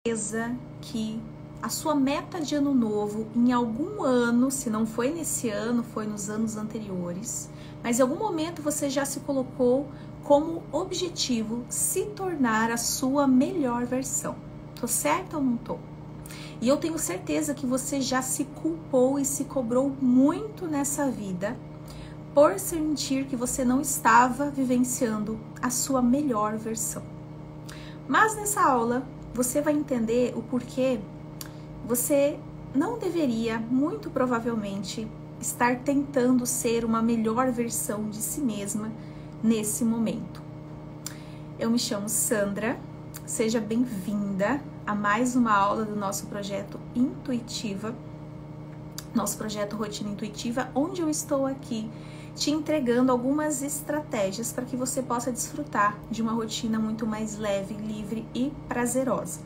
certeza que a sua meta de ano novo, em algum ano, se não foi nesse ano, foi nos anos anteriores, mas em algum momento você já se colocou como objetivo se tornar a sua melhor versão. Tô certa ou não tô? E eu tenho certeza que você já se culpou e se cobrou muito nessa vida por sentir que você não estava vivenciando a sua melhor versão. Mas nessa aula, você vai entender o porquê você não deveria, muito provavelmente, estar tentando ser uma melhor versão de si mesma nesse momento. Eu me chamo Sandra, seja bem-vinda a mais uma aula do nosso projeto Intuitiva, nosso projeto Rotina Intuitiva, onde eu estou aqui te entregando algumas estratégias para que você possa desfrutar de uma rotina muito mais leve, livre e prazerosa.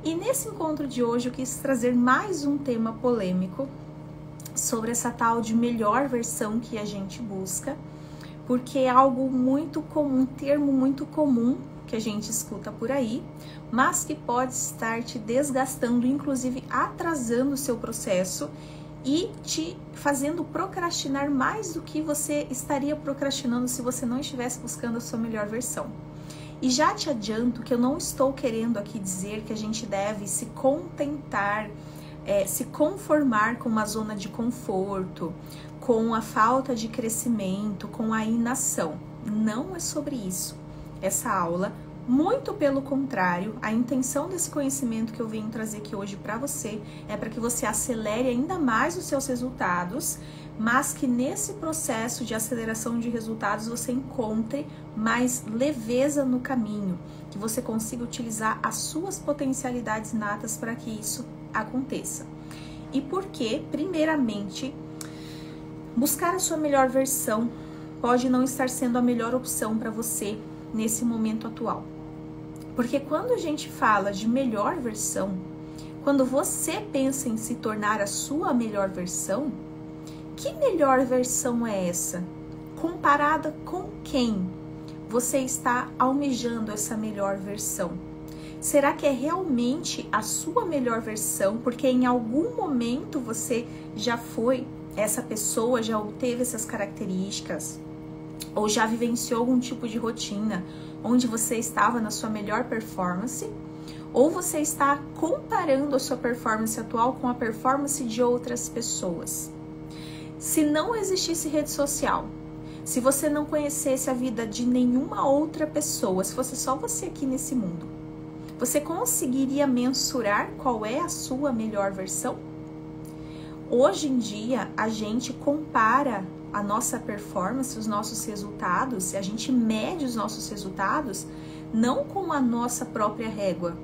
E nesse encontro de hoje eu quis trazer mais um tema polêmico sobre essa tal de melhor versão que a gente busca, porque é algo muito comum, um termo muito comum que a gente escuta por aí, mas que pode estar te desgastando, inclusive atrasando o seu processo e te fazendo procrastinar mais do que você estaria procrastinando se você não estivesse buscando a sua melhor versão. E já te adianto que eu não estou querendo aqui dizer que a gente deve se contentar, se conformar com uma zona de conforto, com a falta de crescimento, com a inação. Não é sobre isso essa aula. Muito pelo contrário, a intenção desse conhecimento que eu venho trazer aqui hoje para você é para que você acelere ainda mais os seus resultados, mas que nesse processo de aceleração de resultados você encontre mais leveza no caminho, que você consiga utilizar as suas potencialidades natas para que isso aconteça. E porque, primeiramente, buscar a sua melhor versão pode não estar sendo a melhor opção para você nesse momento atual. Porque quando a gente fala de melhor versão, quando você pensa em se tornar a sua melhor versão, que melhor versão é essa? Comparada com quem você está almejando essa melhor versão? Será que é realmente a sua melhor versão? Porque em algum momento você já foi essa pessoa, já obteve essas características, ou já vivenciou algum tipo de rotina onde você estava na sua melhor performance, ou você está comparando a sua performance atual com a performance de outras pessoas. Se não existisse rede social, se você não conhecesse a vida de nenhuma outra pessoa, se fosse só você aqui nesse mundo, você conseguiria mensurar qual é a sua melhor versão? Hoje em dia, a gente compara a nossa performance, os nossos resultados, a gente mede os nossos resultados não com a nossa própria régua,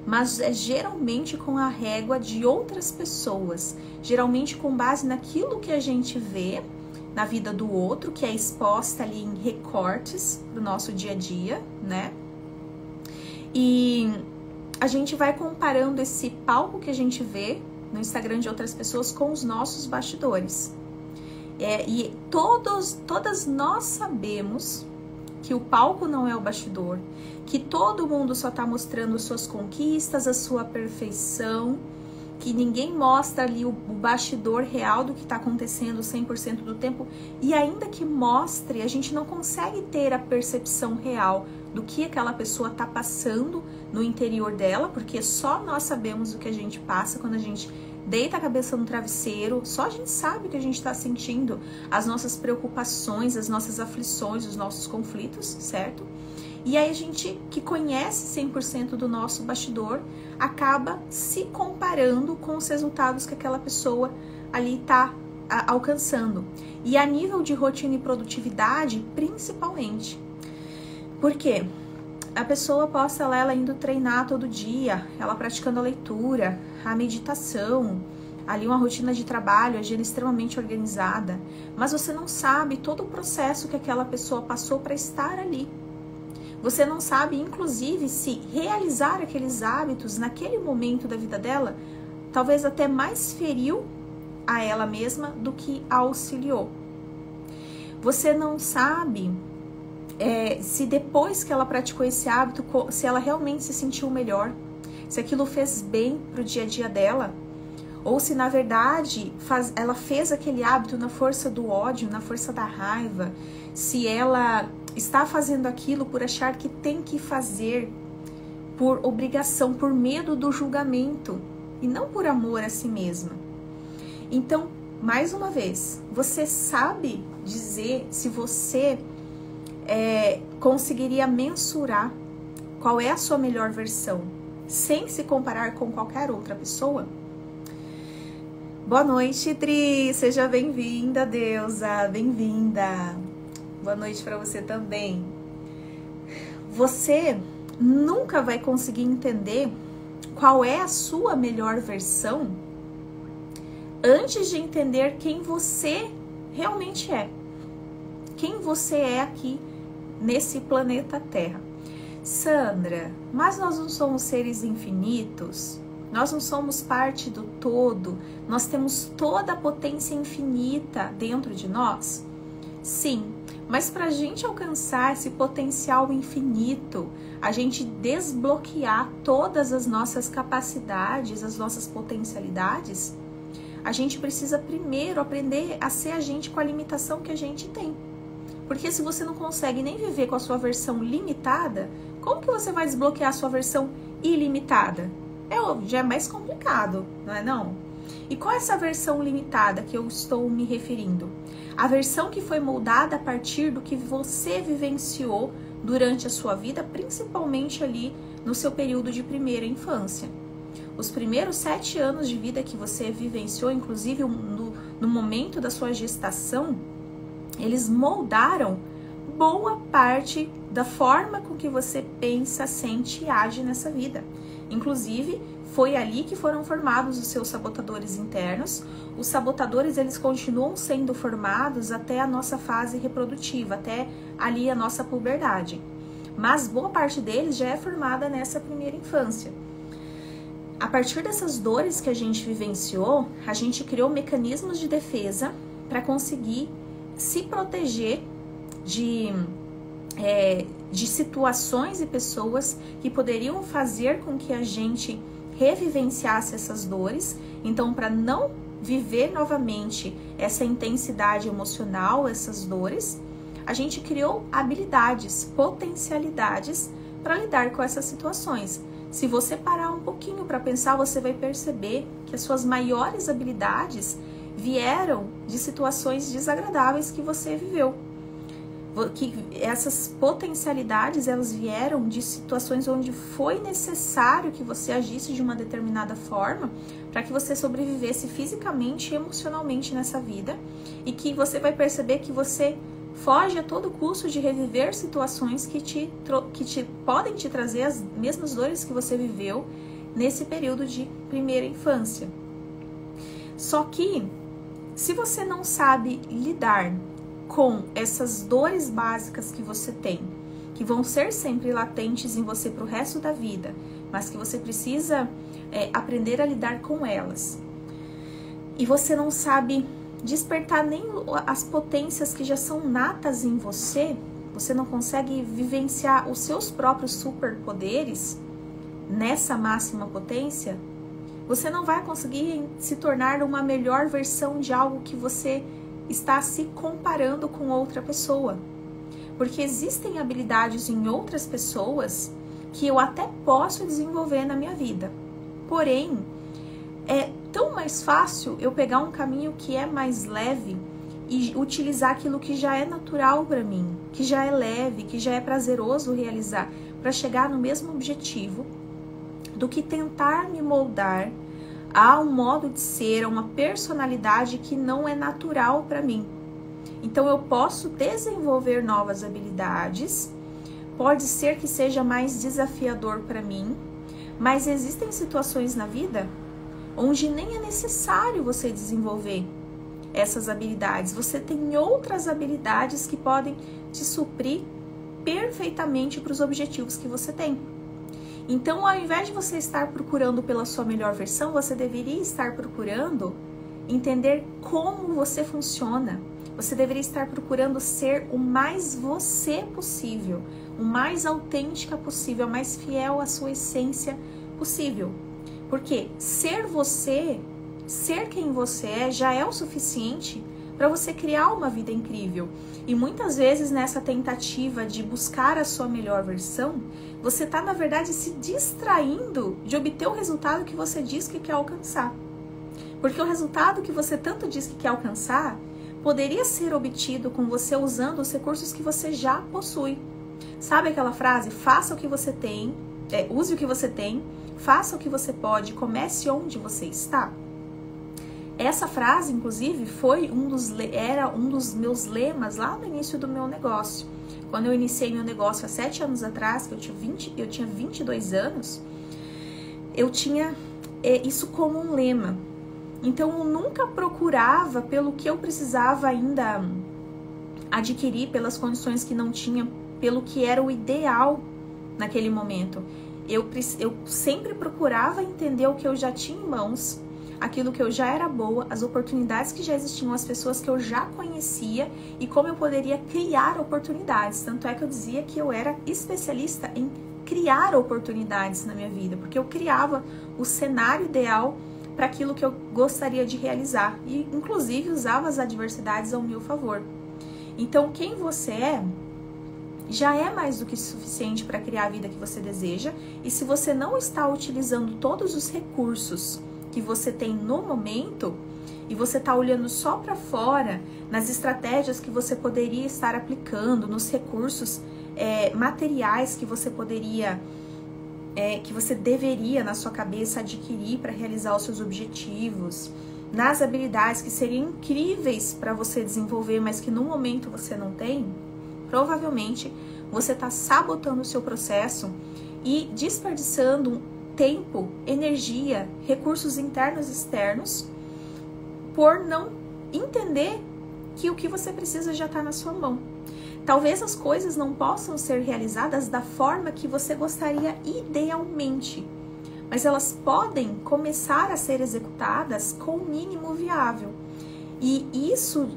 mas é geralmente com a régua de outras pessoas, geralmente com base naquilo que a gente vê na vida do outro, que é exposta ali em recortes do nosso dia a dia, né? E a gente vai comparando esse palco que a gente vê no Instagram de outras pessoas com os nossos bastidores. E todas nós sabemos que o palco não é o bastidor, que todo mundo só está mostrando suas conquistas, a sua perfeição, que ninguém mostra ali o bastidor real do que está acontecendo 100% do tempo, e ainda que mostre, a gente não consegue ter a percepção real do que aquela pessoa está passando no interior dela, porque só nós sabemos o que a gente passa quando a gente deita a cabeça no travesseiro, só a gente sabe o que a gente está sentindo, as nossas preocupações, as nossas aflições, os nossos conflitos, certo? E aí a gente que conhece 100% do nosso bastidor, acaba se comparando com os resultados que aquela pessoa ali está alcançando. E a nível de rotina e produtividade, principalmente. Por quê? A pessoa posta lá, ela indo treinar todo dia, ela praticando a leitura, a meditação, ali uma rotina de trabalho, agenda extremamente organizada, mas você não sabe todo o processo que aquela pessoa passou para estar ali. Você não sabe, inclusive, se realizar aqueles hábitos naquele momento da vida dela, talvez até mais feriu a ela mesma do que a auxiliou. Você não sabe se depois que ela praticou esse hábito, se ela realmente se sentiu melhor, se aquilo fez bem pro dia a dia dela, ou se na verdade ela fez aquele hábito na força do ódio, na força da raiva, se ela está fazendo aquilo por achar que tem que fazer, por obrigação, por medo do julgamento, e não por amor a si mesma. Então, mais uma vez, você sabe dizer se você conseguiria mensurar qual é a sua melhor versão, sem se comparar com qualquer outra pessoa? Boa noite, Tri, seja bem-vinda, Deusa, bem-vinda. Boa noite para você também. Você nunca vai conseguir entender qual é a sua melhor versão antes de entender quem você realmente é. Quem você é aqui nesse planeta Terra. Sandra, mas nós não somos seres infinitos? Nós não somos parte do todo? Nós temos toda a potência infinita dentro de nós? Sim, mas para a gente alcançar esse potencial infinito, a gente desbloquear todas as nossas capacidades, as nossas potencialidades, a gente precisa primeiro aprender a ser a gente com a limitação que a gente tem. Porque se você não consegue nem viver com a sua versão limitada, como que você vai desbloquear a sua versão ilimitada? Já é mais complicado, não é não? E qual é essa versão limitada que eu estou me referindo? A versão que foi moldada a partir do que você vivenciou durante a sua vida, principalmente ali no seu período de primeira infância. Os primeiros 7 anos de vida que você vivenciou, inclusive no momento da sua gestação, eles moldaram boa parte da forma com que você pensa, sente e age nessa vida. Inclusive, foi ali que foram formados os seus sabotadores internos. Os sabotadores, eles continuam sendo formados até a nossa fase reprodutiva, até ali a nossa puberdade. Mas boa parte deles já é formada nessa primeira infância. A partir dessas dores que a gente vivenciou, a gente criou mecanismos de defesa para conseguir se proteger de situações e pessoas que poderiam fazer com que a gente revivenciasse essas dores. Então, para não viver novamente essa intensidade emocional, essas dores, a gente criou habilidades, potencialidades para lidar com essas situações. Se você parar um pouquinho para pensar, você vai perceber que as suas maiores habilidades vieram de situações desagradáveis que você viveu. Que essas potencialidades, elas vieram de situações onde foi necessário que você agisse de uma determinada forma para que você sobrevivesse fisicamente e emocionalmente nessa vida, e que você vai perceber que você foge a todo custo de reviver situações que podem te trazer as mesmas dores que você viveu nesse período de primeira infância. Só que, se você não sabe lidar com essas dores básicas que você tem, que vão ser sempre latentes em você para o resto da vida, mas que você precisa aprender a lidar com elas, e você não sabe despertar nem as potências que já são natas em você, você não consegue vivenciar os seus próprios superpoderes nessa máxima potência, você não vai conseguir se tornar uma melhor versão de algo que você está se comparando com outra pessoa. Porque existem habilidades em outras pessoas que eu até posso desenvolver na minha vida. Porém, é tão mais fácil eu pegar um caminho que é mais leve e utilizar aquilo que já é natural para mim, que já é leve, que já é prazeroso realizar, para chegar no mesmo objetivo, do que tentar me moldar a um modo de ser, a uma personalidade que não é natural para mim. Então eu posso desenvolver novas habilidades, pode ser que seja mais desafiador para mim, mas existem situações na vida onde nem é necessário você desenvolver essas habilidades. Você tem outras habilidades que podem te suprir perfeitamente para os objetivos que você tem. Então, ao invés de você estar procurando pela sua melhor versão, você deveria estar procurando entender como você funciona. Você deveria estar procurando ser o mais você possível, o mais autêntica possível, mais fiel à sua essência possível. Porque ser você, ser quem você é, já é o suficiente para você criar uma vida incrível. E muitas vezes nessa tentativa de buscar a sua melhor versão, você está, na verdade, se distraindo de obter o resultado que você diz que quer alcançar. Porque o resultado que você tanto diz que quer alcançar poderia ser obtido com você usando os recursos que você já possui. Sabe aquela frase? Faça o que você tem, use o que você tem, faça o que você pode, comece onde você está. Essa frase, inclusive, era um dos meus lemas lá no início do meu negócio. Quando eu iniciei meu negócio há 7 anos atrás, que eu tinha 22 anos, eu tinha isso como um lema. Então, eu nunca procurava pelo que eu precisava ainda adquirir, pelas condições que não tinha, pelo que era o ideal naquele momento. Eu sempre procurava entender o que eu já tinha em mãos, aquilo que eu já era boa, as oportunidades que já existiam, as pessoas que eu já conhecia e como eu poderia criar oportunidades. Tanto é que eu dizia que eu era especialista em criar oportunidades na minha vida, porque eu criava o cenário ideal para aquilo que eu gostaria de realizar e, inclusive, usava as adversidades ao meu favor. Então, quem você é já é mais do que suficiente para criar a vida que você deseja, e se você não está utilizando todos os recursos que você tem no momento e você está olhando só para fora, nas estratégias que você poderia estar aplicando, nos recursos materiais que você poderia que você deveria na sua cabeça adquirir para realizar os seus objetivos, nas habilidades que seriam incríveis para você desenvolver, mas que no momento você não tem, provavelmente você está sabotando o seu processo e desperdiçando tempo, energia, recursos internos e externos por não entender que o que você precisa já está na sua mão. Talvez as coisas não possam ser realizadas da forma que você gostaria idealmente, mas elas podem começar a ser executadas com o mínimo viável. E isso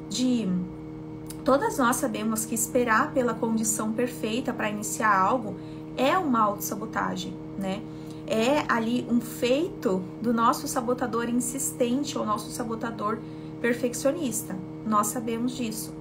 todas nós sabemos que esperar pela condição perfeita para iniciar algo é uma autossabotagem, né? É ali um feito do nosso sabotador insistente ou nosso sabotador perfeccionista. Nós sabemos disso.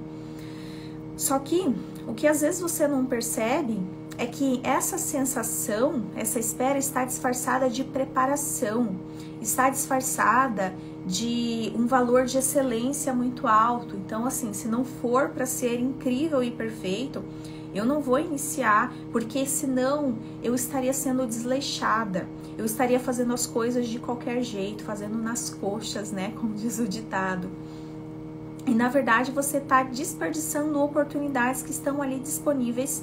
Só que o que às vezes você não percebe é que essa sensação, essa espera está disfarçada de preparação, está disfarçada de um valor de excelência muito alto. Então, assim, se não for para ser incrível e perfeito, eu não vou iniciar, porque senão eu estaria sendo desleixada, eu estaria fazendo as coisas de qualquer jeito, fazendo nas coxas, né, como diz o ditado. E na verdade você está desperdiçando oportunidades que estão ali disponíveis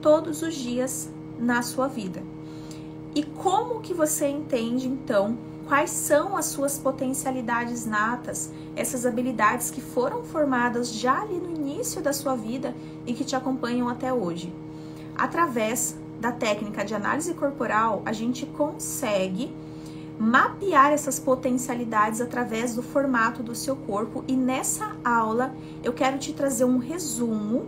todos os dias na sua vida. E como que você entende então quais são as suas potencialidades natas, essas habilidades que foram formadas já ali no início da sua vida e que te acompanham até hoje? Através da técnica de análise corporal, a gente consegue mapear essas potencialidades através do formato do seu corpo, e nessa aula eu quero te trazer um resumo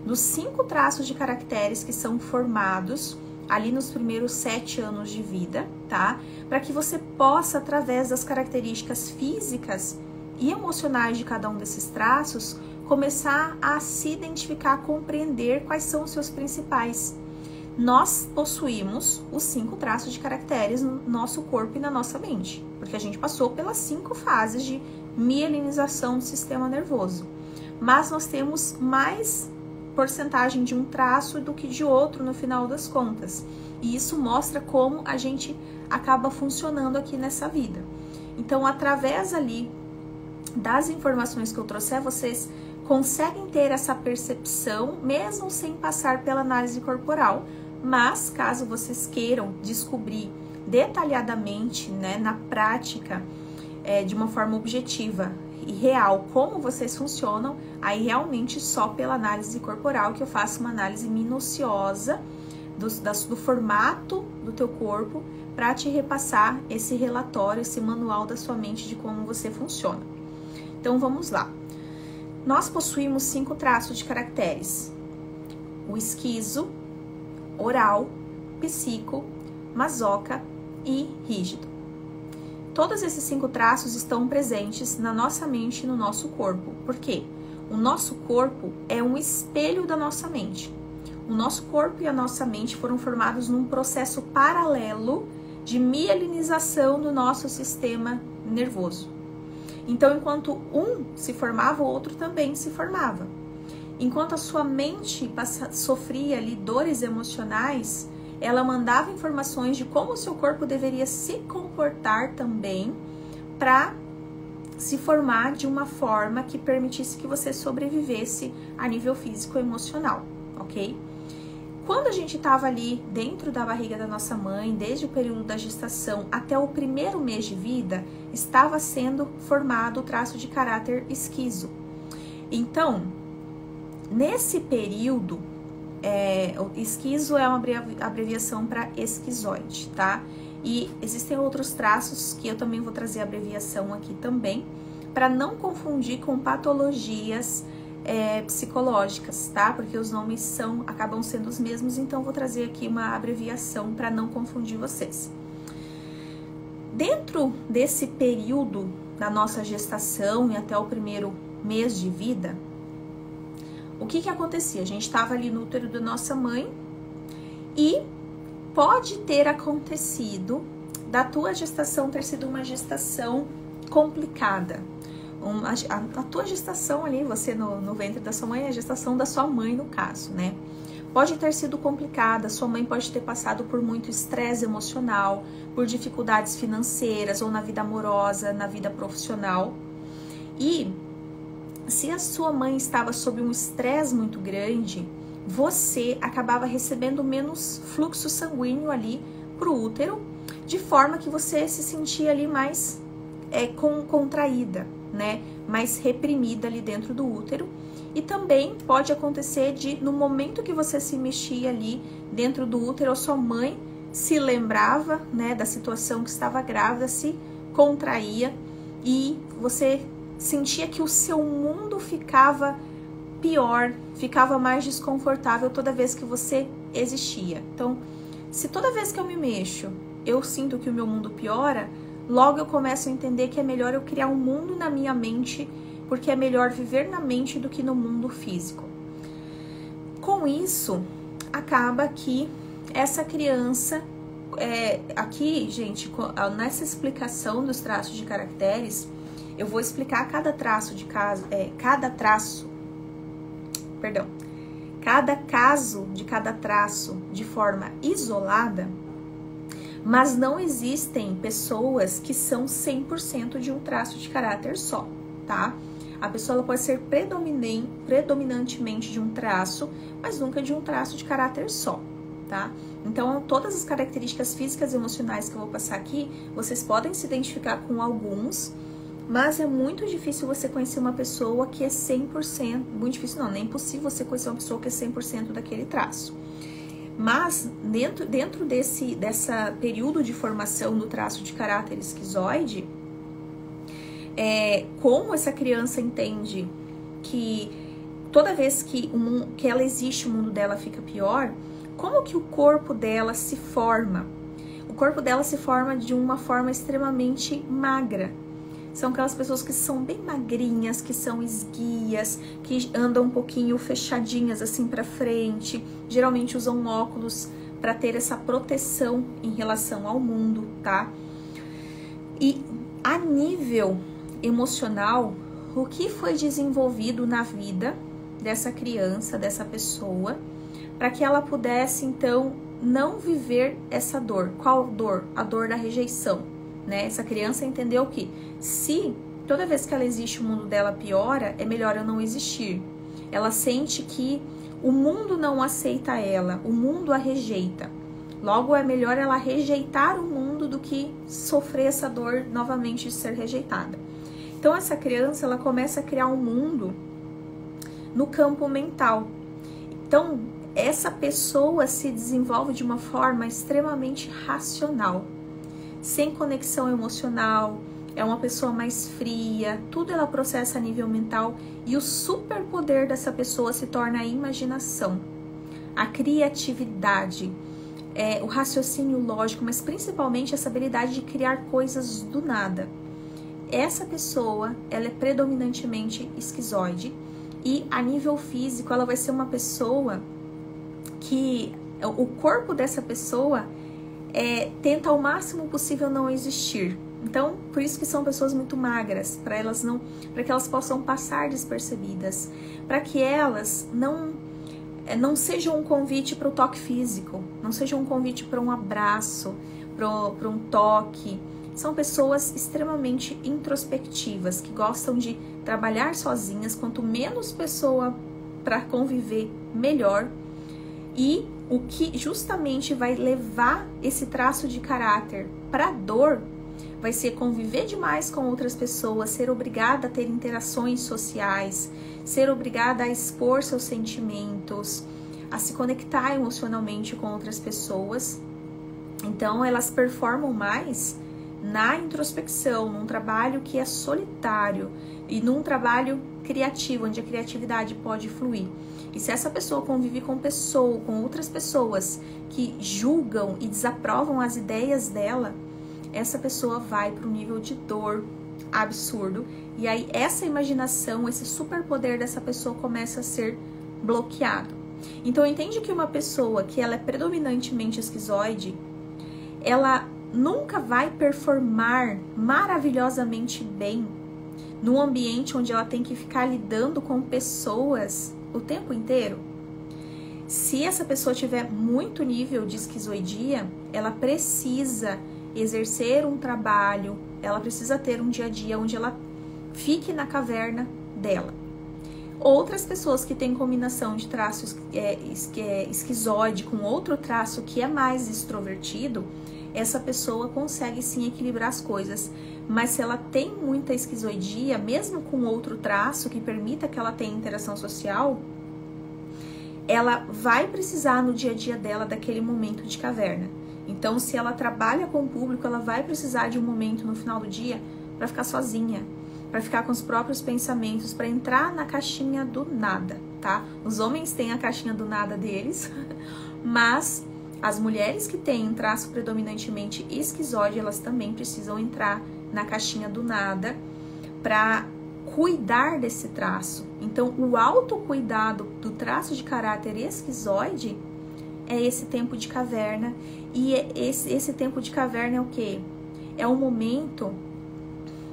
dos 5 traços de caracteres que são formados ali nos primeiros 7 anos de vida, tá? Para que você possa, através das características físicas e emocionais de cada um desses traços, começar a se identificar, compreender quais são os seus principais. Nós possuímos os 5 traços de caracteres no nosso corpo e na nossa mente, porque a gente passou pelas 5 fases de mielinização do sistema nervoso. Mas nós temos mais porcentagem de um traço do que de outro no final das contas. E isso mostra como a gente acaba funcionando aqui nessa vida. Então, através ali das informações que eu trouxer, vocês conseguem ter essa percepção, mesmo sem passar pela análise corporal. Mas, caso vocês queiram descobrir detalhadamente, né, na prática, de uma forma objetiva e real, como vocês funcionam, aí realmente só pela análise corporal que eu faço uma análise minuciosa do formato do teu corpo para te repassar esse relatório, esse manual da sua mente de como você funciona. Então, vamos lá. Nós possuímos 5 traços de caracteres: o esquizo, oral, psico, masoca, e rígido. Todos esses 5 traços estão presentes na nossa mente e no nosso corpo. Por quê? O nosso corpo é um espelho da nossa mente. O nosso corpo e a nossa mente foram formados num processo paralelo de mielinização do nosso sistema nervoso. Então, enquanto um se formava, o outro também se formava. Enquanto a sua mente sofria ali dores emocionais, ela mandava informações de como o seu corpo deveria se comportar também para se formar de uma forma que permitisse que você sobrevivesse a nível físico e emocional, ok? Quando a gente estava ali dentro da barriga da nossa mãe, desde o período da gestação até o primeiro mês de vida, estava sendo formado o traço de caráter esquizo. Então, nesse período, o esquizo é uma abreviação para esquizoide, tá? E existem outros traços que eu também vou trazer a abreviação aqui também, para não confundir com patologias psicológicas, tá? Porque os nomes acabam sendo os mesmos, então vou trazer aqui uma abreviação para não confundir vocês. Dentro desse período da nossa gestação e até o primeiro mês de vida, o que acontecia? A gente estava ali no útero da nossa mãe e pode ter acontecido da tua gestação ter sido uma gestação complicada. A tua gestação ali, você no ventre da sua mãe, é a gestação da sua mãe no caso, né? Pode ter sido complicada, sua mãe pode ter passado por muito estresse emocional, por dificuldades financeiras ou na vida amorosa, na vida profissional. E se a sua mãe estava sob um estresse muito grande, você acabava recebendo menos fluxo sanguíneo ali pro útero, de forma que você se sentia ali mais contraída, né? Mais reprimida ali dentro do útero. E também pode acontecer no momento que você se mexia ali dentro do útero, a sua mãe se lembrava, né, da situação que estava grávida, se contraía e você sentia que o seu mundo ficava pior, ficava mais desconfortável toda vez que você existia. Então, se toda vez que eu me mexo, eu sinto que o meu mundo piora, logo eu começo a entender que é melhor eu criar um mundo na minha mente, porque é melhor viver na mente do que no mundo físico. Com isso, acaba que essa criança, aqui, gente, nessa explicação dos traços de caracteres, eu vou explicar cada caso de cada traço de forma isolada, mas não existem pessoas que são 100% de um traço de caráter só, tá? A pessoa ela pode ser predominantemente de um traço, mas nunca de um traço de caráter só, tá? Então, todas as características físicas e emocionais que eu vou passar aqui, vocês podem se identificar com alguns, mas é muito difícil você conhecer uma pessoa que é 100%, muito difícil não, nem impossível você conhecer uma pessoa que é 100% daquele traço. Mas, dentro dessa período de formação do traço de caráter esquizoide, como essa criança entende que toda vez que ela existe, o mundo dela fica pior, como que o corpo dela se forma? O corpo dela se forma de uma forma extremamente magra. São aquelas pessoas que são bem magrinhas, que são esguias, que andam um pouquinho fechadinhas assim pra frente. Geralmente usam óculos para ter essa proteção em relação ao mundo, tá? E a nível emocional, o que foi desenvolvido na vida dessa criança, dessa pessoa, para que ela pudesse, então, não viver essa dor. Qual dor? A dor da rejeição. Né? Essa criança entendeu que se toda vez que ela existe o mundo dela piora, é melhor eu não existir. Ela sente que o mundo não aceita ela, o mundo a rejeita. Logo é melhor ela rejeitar o mundo do que sofrer essa dor novamente de ser rejeitada. Então essa criança ela começa a criar um mundo no campo mental. Então essa pessoa se desenvolve de uma forma extremamente racional, sem conexão emocional, é uma pessoa mais fria, tudo ela processa a nível mental e o superpoder dessa pessoa se torna a imaginação, a criatividade, o raciocínio lógico, mas principalmente essa habilidade de criar coisas do nada. Essa pessoa, ela é predominantemente esquizoide e a nível físico ela vai ser uma pessoa que o corpo dessa pessoa tenta ao máximo possível não existir. Então, por isso que são pessoas muito magras, para que elas possam passar despercebidas, para que elas não sejam um convite para o toque físico, não sejam um convite para um abraço, para um toque. São pessoas extremamente introspectivas, que gostam de trabalhar sozinhas. Quanto menos pessoa para conviver, melhor. E o que justamente vai levar esse traço de caráter para a dor vai ser conviver demais com outras pessoas, ser obrigada a ter interações sociais, ser obrigada a expor seus sentimentos, a se conectar emocionalmente com outras pessoas. Então, elas performam mais na introspecção, num trabalho que é solitário e num trabalho criativo, onde a criatividade pode fluir. E se essa pessoa convive com outras pessoas que julgam e desaprovam as ideias dela, essa pessoa vai para um nível de dor absurdo. E aí essa imaginação, esse superpoder dessa pessoa começa a ser bloqueado. Então entende que uma pessoa que ela é predominantemente esquizoide, ela nunca vai performar maravilhosamente bem num ambiente onde ela tem que ficar lidando com pessoas o tempo inteiro. Se essa pessoa tiver muito nível de esquizoidia, ela precisa exercer um trabalho, ela precisa ter um dia a dia onde ela fique na caverna dela. Outras pessoas que têm combinação de traços esquizoide com outro traço que é mais extrovertido, essa pessoa consegue sim equilibrar as coisas. Mas se ela tem muita esquizoidia, mesmo com outro traço que permita que ela tenha interação social, ela vai precisar no dia a dia dela daquele momento de caverna. Então, se ela trabalha com o público, ela vai precisar de um momento no final do dia para ficar sozinha, para ficar com os próprios pensamentos, para entrar na caixinha do nada, tá? Os homens têm a caixinha do nada deles, mas as mulheres que têm traço predominantemente esquizoide, elas também precisam entrar na caixinha do nada para cuidar desse traço. Então, o autocuidado do traço de caráter esquizoide é esse tempo de caverna. E esse tempo de caverna é o quê? É um momento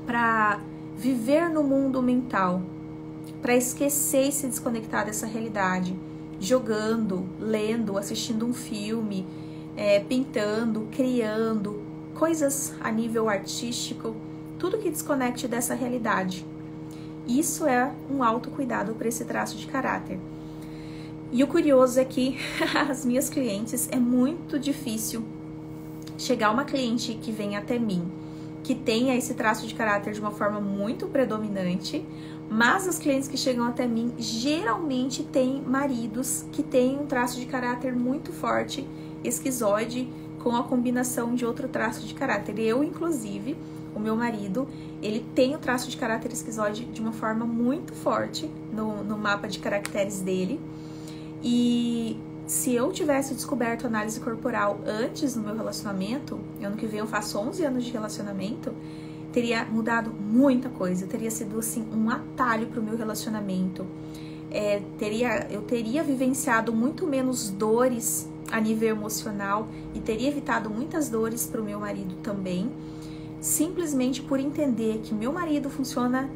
para viver no mundo mental, para esquecer e se desconectar dessa realidade, jogando, lendo, assistindo um filme, pintando, criando, coisas a nível artístico, tudo que desconecte dessa realidade. Isso é um autocuidado para esse traço de caráter. E o curioso é que as minhas clientes, é muito difícil chegar uma cliente que vem até mim, que tenha esse traço de caráter de uma forma muito predominante, mas as clientes que chegam até mim geralmente têm maridos que têm um traço de caráter muito forte, esquizoide, com a combinação de outro traço de caráter. Eu, inclusive, o meu marido, ele tem o traço de caráter esquizoide de uma forma muito forte no mapa de caracteres dele. E se eu tivesse descoberto análise corporal antes no meu relacionamento, ano que vem eu faço 11 anos de relacionamento, teria mudado muita coisa, teria sido assim um atalho para o meu relacionamento. Eu teria vivenciado muito menos dores a nível emocional e teria evitado muitas dores para o meu marido também, simplesmente por entender que meu marido funciona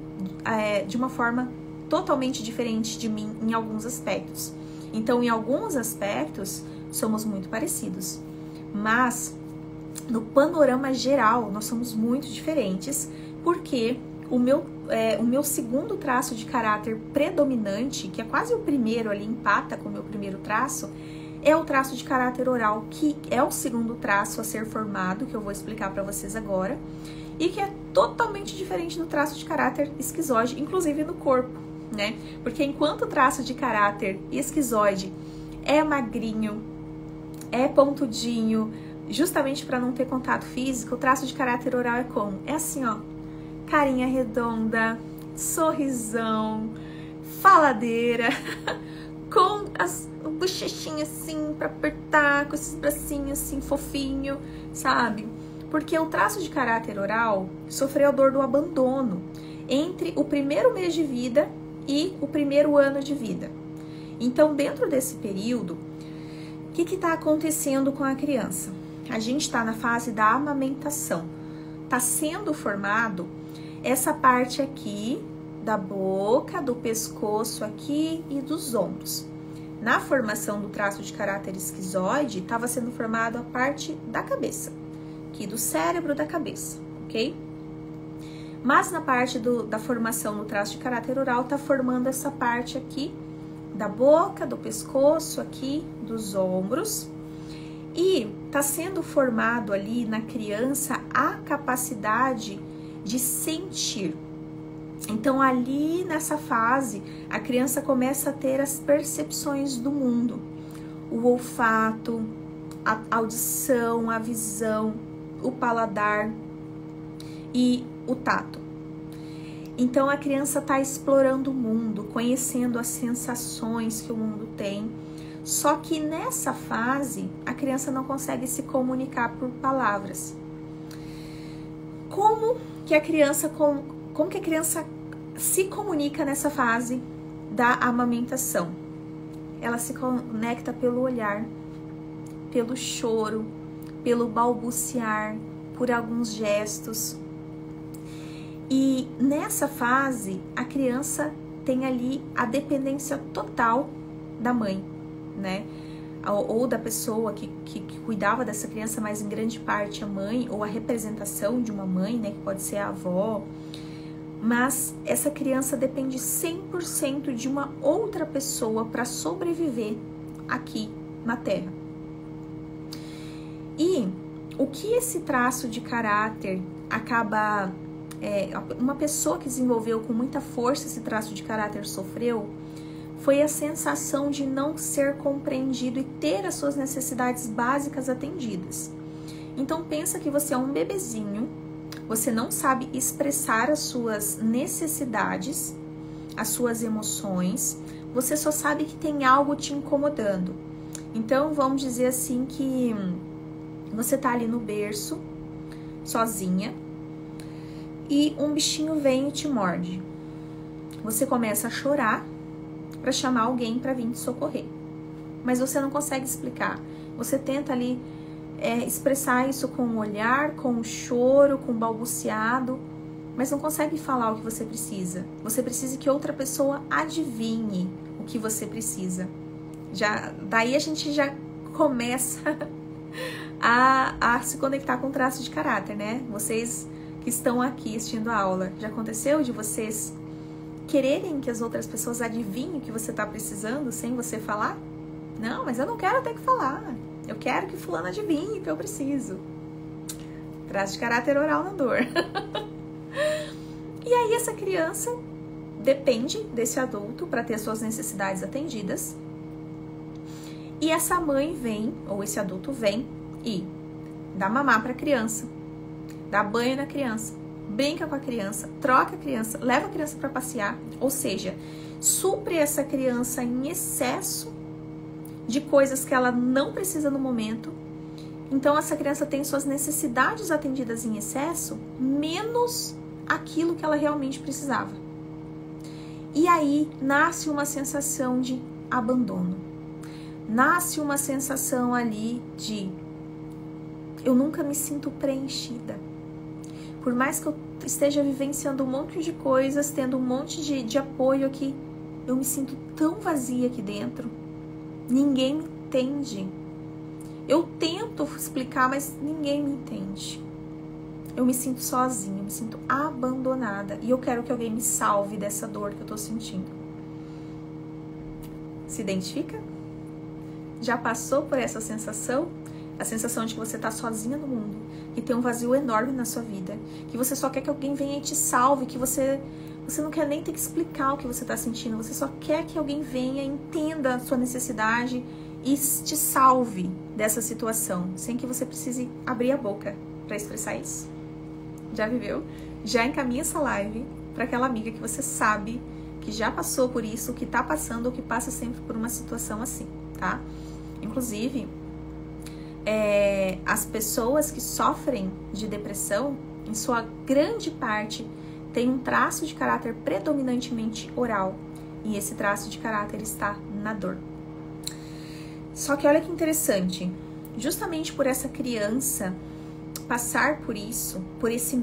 de uma forma totalmente diferente de mim em alguns aspectos. Então, em alguns aspectos, somos muito parecidos, mas no panorama geral, nós somos muito diferentes, porque o meu segundo traço de caráter predominante, que é quase o primeiro ali, empata com o meu primeiro traço, é o traço de caráter oral, que é o segundo traço a ser formado, que eu vou explicar para vocês agora, e que é totalmente diferente do traço de caráter esquizoide, inclusive no corpo. Né? Porque enquanto o traço de caráter esquizoide é magrinho, é pontudinho, justamente para não ter contato físico, o traço de caráter oral é como? É assim, ó, carinha redonda, sorrisão, faladeira, com as bochechinhas assim pra apertar, com esses bracinhos assim fofinho, sabe? Porque o traço de caráter oral sofreu a dor do abandono entre o primeiro mês de vida e o primeiro ano de vida. Então, dentro desse período, o que está acontecendo com a criança? A gente está na fase da amamentação. Está sendo formado essa parte aqui da boca, do pescoço aqui e dos ombros. Na formação do traço de caráter esquizoide, estava sendo formado a parte da cabeça, aqui do cérebro da cabeça, ok? Mas na parte da formação do traço de caráter oral, está formando essa parte aqui da boca, do pescoço, aqui dos ombros. E está sendo formado ali na criança a capacidade de sentir. Então, ali nessa fase, a criança começa a ter as percepções do mundo. O olfato, a audição, a visão, o paladar e o tato. Então, a criança está explorando o mundo, conhecendo as sensações que o mundo tem. Só que nessa fase, a criança não consegue se comunicar por palavras. Como que a criança se comunica nessa fase da amamentação? Ela se conecta pelo olhar, pelo choro, pelo balbuciar, por alguns gestos. E nessa fase, a criança tem ali a dependência total da mãe, né? Ou da pessoa que cuidava dessa criança, mas em grande parte a mãe, ou a representação de uma mãe, né? Que pode ser a avó. Mas essa criança depende 100% de uma outra pessoa para sobreviver aqui na Terra. E o que esse traço de caráter acaba... uma pessoa que desenvolveu com muita força esse traço de caráter sofreu foi a sensação de não ser compreendido e ter as suas necessidades básicas atendidas. Então pensa que você é um bebezinho, você não sabe expressar as suas necessidades, as suas emoções, você só sabe que tem algo te incomodando. Então vamos dizer assim que você tá ali no berço, sozinha, e um bichinho vem e te morde. Você começa a chorar para chamar alguém para vir te socorrer. Mas você não consegue explicar. Você tenta ali expressar isso com o olhar, com o choro, com o balbuciado, mas não consegue falar o que você precisa. Você precisa que outra pessoa adivinhe o que você precisa. Daí a gente já começa a se conectar com o traço de caráter, né? Vocês que estão aqui assistindo a aula, já aconteceu de vocês quererem que as outras pessoas adivinhem o que você está precisando sem você falar? Não, mas eu não quero ter que falar. Eu quero que fulano adivinhe o que eu preciso. Traço de caráter oral na dor. E aí essa criança depende desse adulto para ter suas necessidades atendidas. E essa mãe vem, ou esse adulto vem e dá mamar para a criança, dá banho na criança, brinca com a criança, troca a criança, leva a criança para passear, ou seja, supre essa criança em excesso de coisas que ela não precisa no momento. Então essa criança tem suas necessidades atendidas em excesso, menos aquilo que ela realmente precisava. E aí nasce uma sensação de abandono. Nasce uma sensação ali de eu nunca me sinto preenchida. Por mais que eu esteja vivenciando um monte de coisas, tendo um monte de apoio aqui, eu me sinto tão vazia aqui dentro. Ninguém me entende. Eu tento explicar, mas ninguém me entende. Eu me sinto sozinha, eu me sinto abandonada. E eu quero que alguém me salve dessa dor que eu tô sentindo. Se identifica? Já passou por essa sensação? A sensação de que você tá sozinha no mundo, que tem um vazio enorme na sua vida, que você só quer que alguém venha e te salve, que você não quer nem ter que explicar o que você tá sentindo, você só quer que alguém venha, entenda a sua necessidade e te salve dessa situação, sem que você precise abrir a boca para expressar isso. Já viveu? Já encaminha essa live para aquela amiga que você sabe que já passou por isso, que tá passando ou que passa sempre por uma situação assim, tá? Inclusive, as pessoas que sofrem de depressão, em sua grande parte, tem um traço de caráter predominantemente oral, e esse traço de caráter está na dor. Só que olha que interessante, justamente por essa criança passar por isso, por esse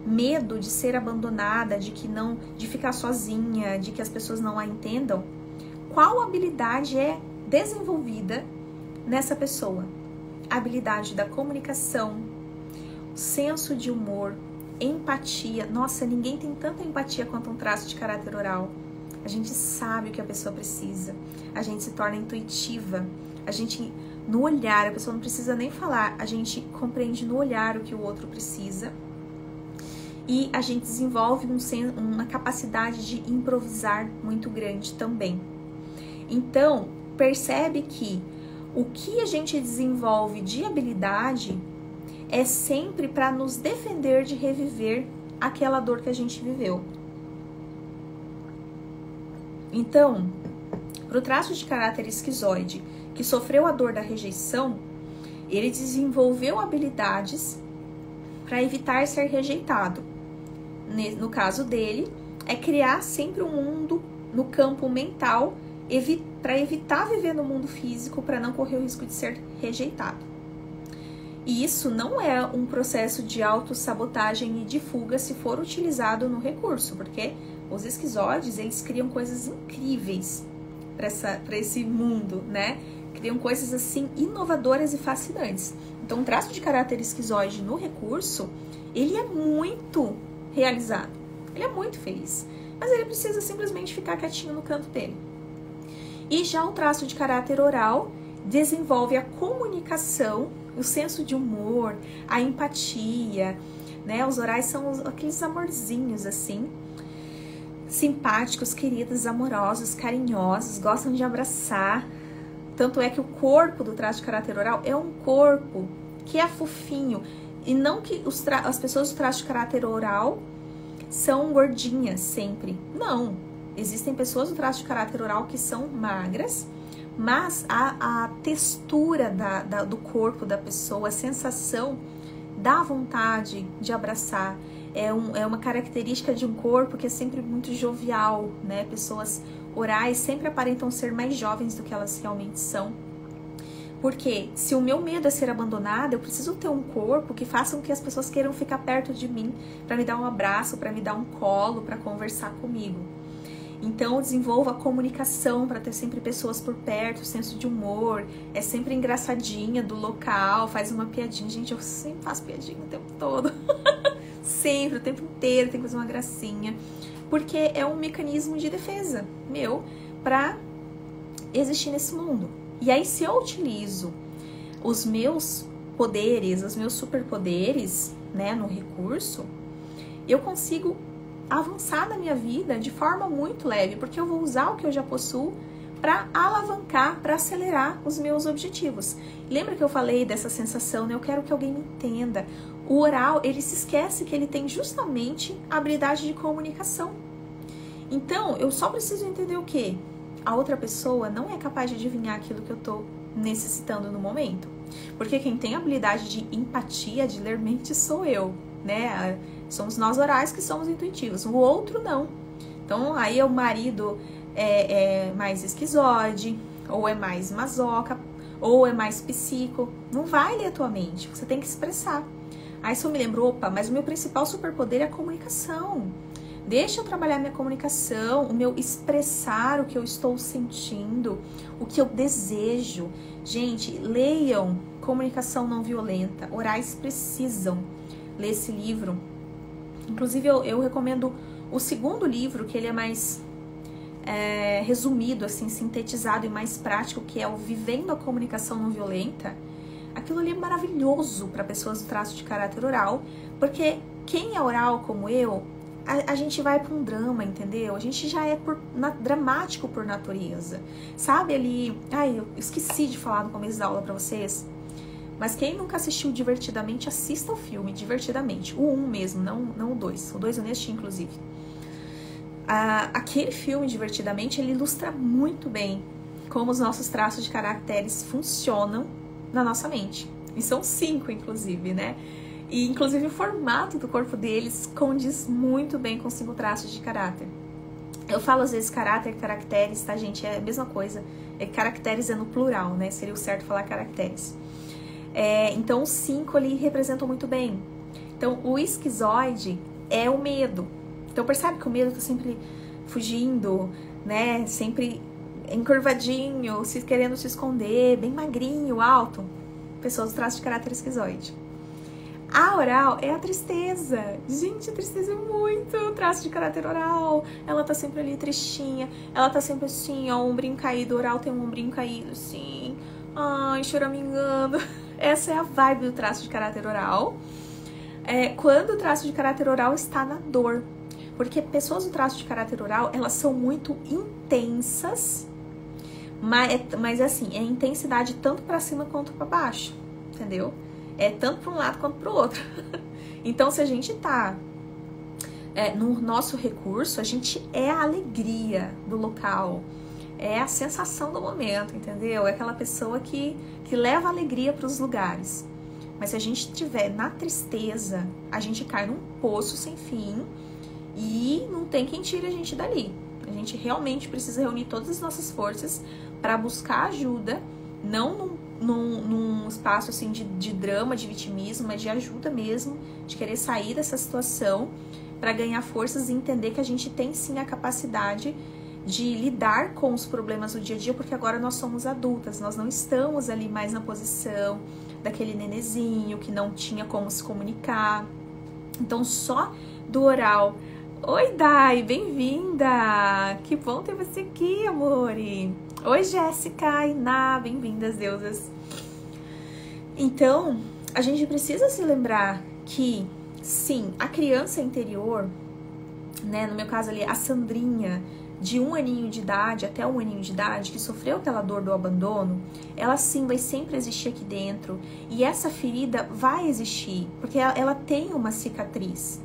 medo de ser abandonada, de ficar sozinha, de que as pessoas não a entendam, qual habilidade é desenvolvida nessa pessoa? A habilidade da comunicação, senso de humor, empatia. Nossa, ninguém tem tanta empatia quanto um traço de caráter oral. A gente sabe o que a pessoa precisa, a gente se torna intuitiva, a gente, no olhar, a pessoa não precisa nem falar, a gente compreende no olhar o que o outro precisa e a gente desenvolve uma capacidade de improvisar muito grande também. Então, percebe que o que a gente desenvolve de habilidade é sempre para nos defender de reviver aquela dor que a gente viveu. Então, para o traço de caráter esquizoide, que sofreu a dor da rejeição, ele desenvolveu habilidades para evitar ser rejeitado. No caso dele, é criar sempre um mundo no campo mental para evitar viver no mundo físico, para não correr o risco de ser rejeitado. E isso não é um processo de autossabotagem e de fuga se for utilizado no recurso, porque os esquizoides, eles criam coisas incríveis para esse mundo, né? Criam coisas assim inovadoras e fascinantes. Então, o traço de caráter esquizoide no recurso, ele é muito realizado, ele é muito feliz, mas ele precisa simplesmente ficar quietinho no canto dele. E já o traço de caráter oral desenvolve a comunicação, o senso de humor, a empatia, né? Os orais são aqueles amorzinhos assim, simpáticos, queridos, amorosos, carinhosos, gostam de abraçar. Tanto é que o corpo do traço de caráter oral é um corpo que é fofinho. E não que as pessoas do traço de caráter oral são gordinhas sempre. Não. Existem pessoas do traço de caráter oral que são magras, mas a textura do corpo da pessoa, a sensação dá vontade de abraçar. É uma característica de um corpo que é sempre muito jovial, né? Pessoas orais sempre aparentam ser mais jovens do que elas realmente são. Porque se o meu medo é ser abandonada, eu preciso ter um corpo que faça com que as pessoas queiram ficar perto de mim, para me dar um abraço, para me dar um colo, para conversar comigo. Então, eu desenvolvo a comunicação para ter sempre pessoas por perto, senso de humor, é sempre engraçadinha do local, faz uma piadinha. Gente, eu sempre faço piadinha o tempo todo. Sempre, o tempo inteiro tem que fazer uma gracinha. Porque é um mecanismo de defesa meu para existir nesse mundo. E aí, se eu utilizo os meus poderes, os meus superpoderes, né, no recurso, eu consigo avançar na minha vida de forma muito leve, porque eu vou usar o que eu já possuo para alavancar, para acelerar os meus objetivos. Lembra que eu falei dessa sensação, né? Eu quero que alguém me entenda. O oral, ele se esquece que ele tem justamente a habilidade de comunicação. Então, eu só preciso entender o quê? A outra pessoa não é capaz de adivinhar aquilo que eu estou necessitando no momento. Porque quem tem a habilidade de empatia, de ler mente, sou eu, né? Somos nós orais que somos intuitivos, o outro não. Então, aí o marido é mais esquizoide, ou é mais masoca, ou é mais psico. Não vai ler a tua mente, você tem que expressar. Aí se eu me lembro, opa, mas o meu principal superpoder é a comunicação. Deixa eu trabalhar minha comunicação, o meu expressar o que eu estou sentindo, o que eu desejo. Gente, leiam Comunicação Não Violenta. Orais precisam ler esse livro. Inclusive, eu recomendo o segundo livro, que ele é mais resumido, assim, sintetizado e mais prático, que é o Vivendo a Comunicação Não Violenta. Aquilo ali é maravilhoso para pessoas do traço de caráter oral, porque quem é oral como eu, a gente vai para um drama, entendeu? A gente já é dramático por natureza. Sabe ali... Ai, eu esqueci de falar no começo da aula para vocês. Mas quem nunca assistiu Divertidamente, assista o filme Divertidamente. O 1 mesmo, não o 2. O 2 eu nem assisti, inclusive. Aquele filme, Divertidamente, ele ilustra muito bem como os nossos traços de caracteres funcionam na nossa mente. E são 5, inclusive, né? E, inclusive, o formato do corpo deles condiz muito bem com os 5 traços de caráter. Eu falo, às vezes, caráter, caracteres, tá, gente? É a mesma coisa. Caracteres é no plural, né? Seria o certo falar caracteres. Então, os 5 ali representam muito bem. Então, o esquizoide é o medo. Então, percebe que o medo tá sempre fugindo, né? Sempre encurvadinho, querendo se esconder, bem magrinho, alto. Pessoas do traço de caráter esquizoide. A oral é a tristeza. Gente, a tristeza é muito traço de caráter oral. Ela tá sempre ali tristinha. Ela tá sempre assim, ó, ombrinho caído. O oral tem um ombrinho caído, assim. Ai, choramingando. Essa é a vibe do traço de caráter oral. Quando o traço de caráter oral está na dor. Porque pessoas do traço de caráter oral, elas são muito intensas. Mas assim, é intensidade tanto pra cima quanto pra baixo. Entendeu? É tanto para um lado quanto para o outro. Então, se a gente tá no nosso recurso, a gente é a alegria do local, é a sensação do momento, entendeu? É aquela pessoa que leva alegria para os lugares. Mas se a gente estiver na tristeza, a gente cai num poço sem fim e não tem quem tire a gente dali. A gente realmente precisa reunir todas as nossas forças para buscar ajuda, não num espaço assim de drama, de vitimismo, mas de ajuda mesmo, de querer sair dessa situação para ganhar forças e entender que a gente tem sim a capacidade de lidar com os problemas do dia a dia, porque agora nós somos adultas, nós não estamos ali mais na posição daquele nenezinho que não tinha como se comunicar. Então, só do oral. Oi, Dai, bem-vinda! Que bom ter você aqui, amore! Oi, Jéssica, Iná, bem-vindas, deusas! Então, a gente precisa se lembrar que, sim, a criança interior, né, no meu caso ali, a Sandrinha, de 1 aninho de idade até 1 aninho de idade, que sofreu aquela dor do abandono, ela sim vai sempre existir aqui dentro. E essa ferida vai existir, porque ela tem uma cicatriz.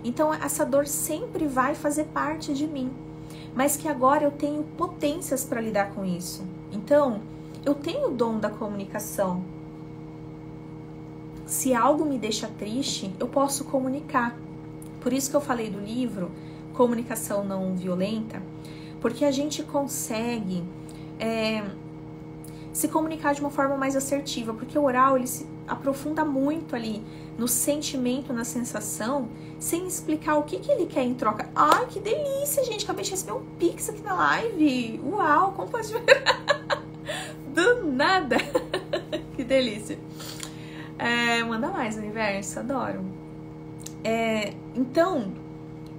Então, essa dor sempre vai fazer parte de mim. Mas que agora eu tenho potências para lidar com isso. Então, eu tenho o dom da comunicação. Se algo me deixa triste, eu posso comunicar. Por isso que eu falei do livro Comunicação Não Violenta, porque a gente consegue se comunicar de uma forma mais assertiva, porque o oral ele se aprofunda muito ali no sentimento, na sensação, sem explicar o que ele quer em troca. Ai, que delícia, gente! Acabei de receber um pix aqui na live. Uau, como pode ver? Do nada! Que delícia! Manda mais, universo, adoro. Então,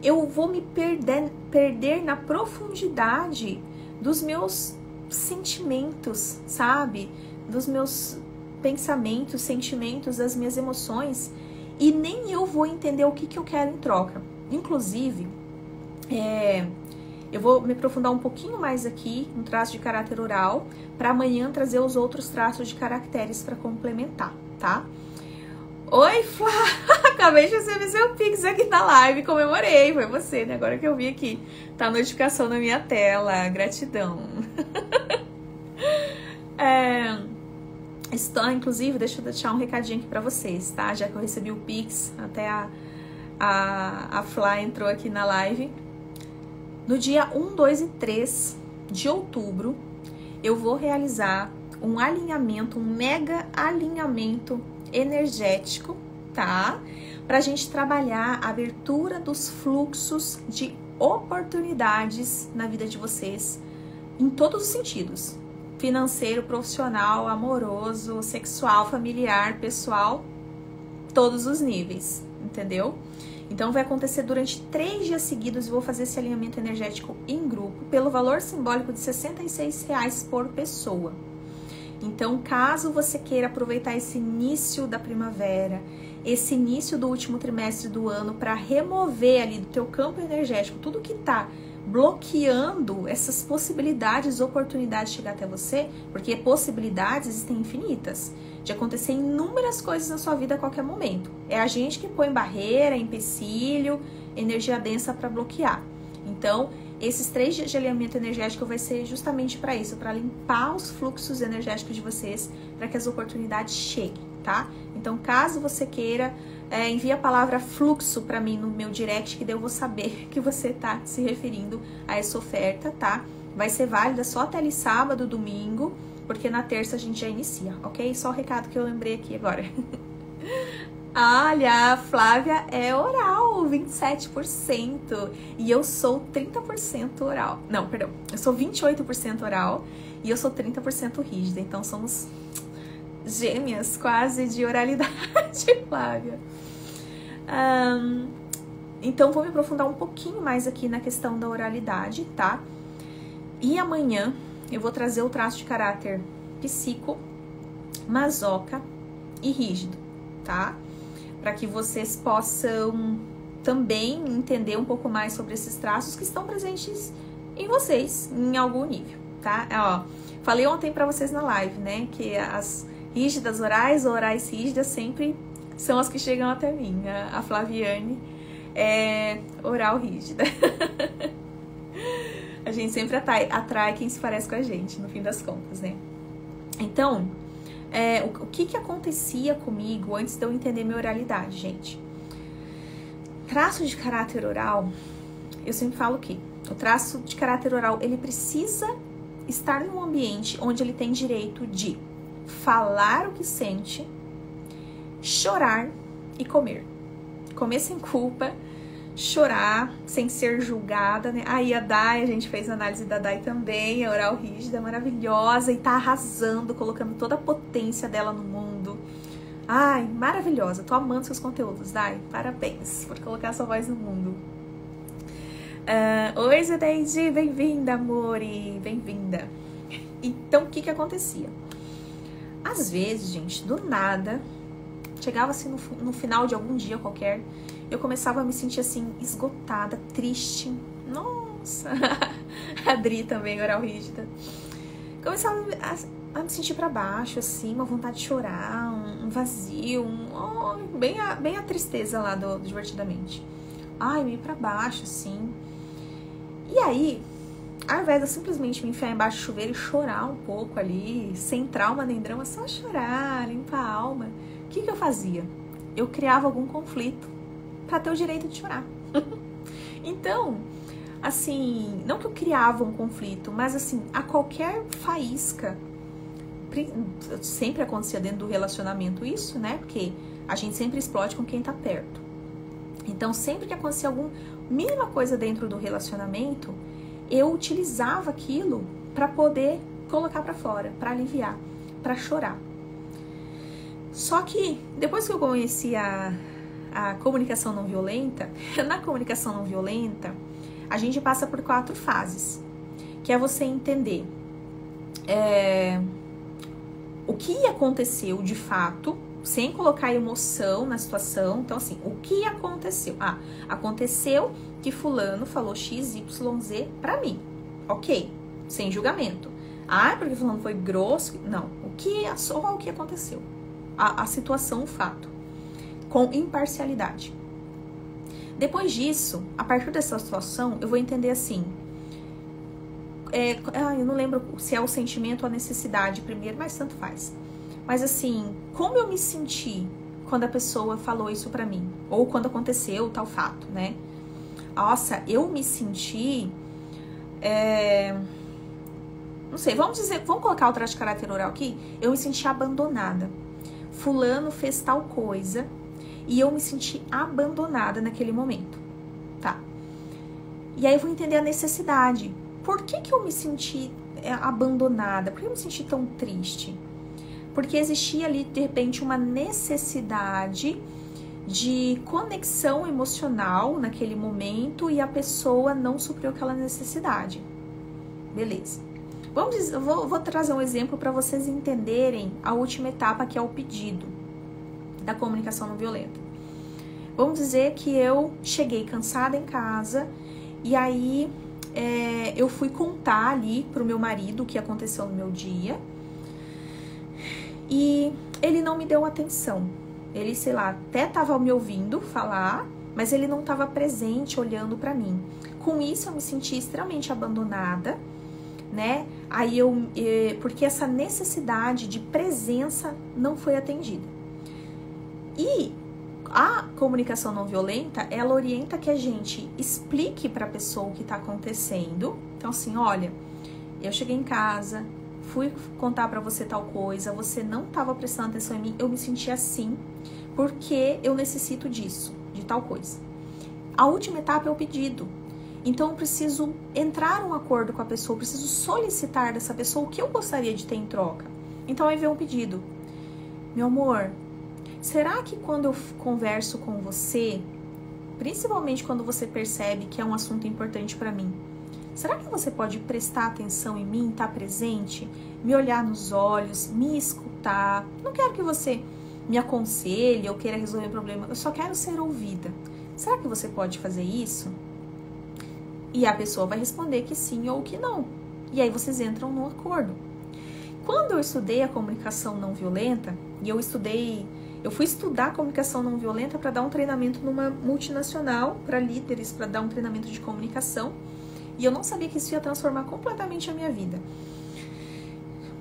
eu vou me perder na profundidade dos meus sentimentos, sabe? Dos meus pensamentos, sentimentos, das minhas emoções, e nem eu vou entender o que eu quero em troca. Inclusive, eu vou me aprofundar um pouquinho mais aqui no traço de caráter oral, para amanhã trazer os outros traços de caracteres para complementar, tá? Oi, Flá! Acabei de receber seu pix aqui na live, comemorei, foi você, né? Agora que eu vi aqui, tá a notificação na minha tela, gratidão. Inclusive, deixa eu deixar um recadinho aqui pra vocês, tá? Já que eu recebi o pix, até a Flá entrou aqui na live. No dia 1, 2 e 3 de outubro, eu vou realizar um alinhamento, um mega alinhamento energético, tá? Pra gente trabalhar a abertura dos fluxos de oportunidades na vida de vocês, em todos os sentidos. Financeiro, profissional, amoroso, sexual, familiar, pessoal, todos os níveis, entendeu? Então vai acontecer durante 3 dias seguidos e vou fazer esse alinhamento energético em grupo pelo valor simbólico de R$66 por pessoa. Então, caso você queira aproveitar esse início da primavera, esse início do último trimestre do ano para remover ali do teu campo energético tudo que tá bloqueando essas possibilidades, oportunidades de chegar até você, porque possibilidades existem infinitas, de acontecer inúmeras coisas na sua vida a qualquer momento. É a gente que põe barreira, empecilho, energia densa para bloquear. Então, esses 3 dias de alinhamento energético vai ser justamente para isso, para limpar os fluxos energéticos de vocês, para que as oportunidades cheguem, tá? Então, caso você queira, envie a palavra fluxo para mim no meu direct, que daí eu vou saber que você tá se referindo a essa oferta, tá? Vai ser válida só até ali sábado, domingo, porque na terça a gente já inicia, ok? Só o recado que eu lembrei aqui agora. Olha, a Flávia é oral, 27%. E eu sou 30% oral. Não, perdão. Eu sou 28% oral e eu sou 30% rígida. Então, somos gêmeas quase de oralidade, Flávia. Então, vou me aprofundar um pouquinho mais aqui na questão da oralidade, tá? E amanhã eu vou trazer o traço de caráter psico, masoca e rígido, tá? Para que vocês possam também entender um pouco mais sobre esses traços que estão presentes em vocês, em algum nível, tá? Ó, falei ontem para vocês na live, né, que as rígidas orais ou orais rígidas sempre são as que chegam até mim. A Flaviane é oral rígida. A gente sempre atrai quem se parece com a gente, no fim das contas, né? Então, o que acontecia comigo antes de eu entender minha oralidade, gente? Traço de caráter oral, eu sempre falo que o traço de caráter oral, ele precisa estar num ambiente onde ele tem direito de falar o que sente, chorar e comer. Comer sem culpa, chorar sem ser julgada, né? Aí a Dai, a gente fez a análise da Dai também, a oral rígida, maravilhosa, e tá arrasando, colocando toda a potência dela no mundo. Ai, maravilhosa, tô amando seus conteúdos, Dai, parabéns por colocar sua voz no mundo. Oi, Zedeide, bem-vinda, amore, bem-vinda. Então, o que acontecia? Às vezes, gente, do nada, chegava assim no final de algum dia qualquer, eu começava a me sentir assim, esgotada, triste. Nossa! A Dri também, oral rígida. Começava a me sentir pra baixo, assim, uma vontade de chorar, um vazio, bem a tristeza lá do Divertidamente. Ai, meio pra baixo, assim. E aí, ao invés de eu simplesmente me enfiar embaixo do chuveiro e chorar um pouco ali, sem trauma nem drama, só chorar, limpar a alma, o que eu fazia? Eu criava algum conflito para ter o direito de chorar. Então, assim, não que eu criava um conflito, mas assim, a qualquer faísca, sempre acontecia dentro do relacionamento isso, né? Porque a gente sempre explode com quem tá perto. Então, sempre que acontecia alguma mínima coisa dentro do relacionamento, eu utilizava aquilo para poder colocar para fora, para aliviar, para chorar. Só que depois que eu conheci a comunicação não violenta, na comunicação não violenta, a gente passa por 4 fases, que é você entender o que aconteceu de fato, sem colocar emoção na situação. Então, assim, o que aconteceu? Aconteceu que fulano falou X, Y, Z pra mim. Ok, sem julgamento. Porque fulano foi grosso. Não, só o que aconteceu. A situação, o fato. Com imparcialidade. Depois disso, a partir dessa situação, eu vou entender assim. Eu não lembro se é o sentimento ou a necessidade primeiro, mas tanto faz. Mas assim, como eu me senti quando a pessoa falou isso pra mim? Ou quando aconteceu tal fato, né? Nossa, eu me senti... não sei, vamos colocar o traço de caráter oral aqui? Eu me senti abandonada. Fulano fez tal coisa e eu me senti abandonada naquele momento, tá? E aí eu vou entender a necessidade. Por que eu me senti abandonada? Por que eu me senti tão triste? Porque existia ali, de repente, uma necessidade de conexão emocional naquele momento e a pessoa não supriu aquela necessidade. Beleza. Vou trazer um exemplo para vocês entenderem a última etapa, que é o pedido da comunicação não violenta. Vamos dizer que eu cheguei cansada em casa e aí eu fui contar ali pro meu marido o que aconteceu no meu dia e ele não me deu atenção. Ele, sei lá, até tava me ouvindo falar, mas ele não estava presente olhando para mim. Com isso eu me senti extremamente abandonada, né? Porque essa necessidade de presença não foi atendida. E a comunicação não violenta, ela orienta que a gente explique para a pessoa o que está acontecendo. Então assim, olha, eu cheguei em casa, fui contar para você tal coisa, você não estava prestando atenção em mim, eu me senti assim, porque eu necessito disso, de tal coisa. A última etapa é o pedido. Então eu preciso entrar num acordo com a pessoa, eu preciso solicitar dessa pessoa o que eu gostaria de ter em troca. Então aí vem um pedido. Meu amor, será que quando eu converso com você, principalmente quando você percebe que é um assunto importante para mim, será que você pode prestar atenção em mim, estar presente, me olhar nos olhos, me escutar? Não quero que você me aconselhe ou queira resolver o problema, eu só quero ser ouvida. Será que você pode fazer isso? E a pessoa vai responder que sim ou que não. E aí vocês entram no acordo. Quando eu estudei a comunicação não violenta, e eu fui estudar a comunicação não violenta para dar um treinamento numa multinacional, para líderes, para dar um treinamento de comunicação, e eu não sabia que isso ia transformar completamente a minha vida.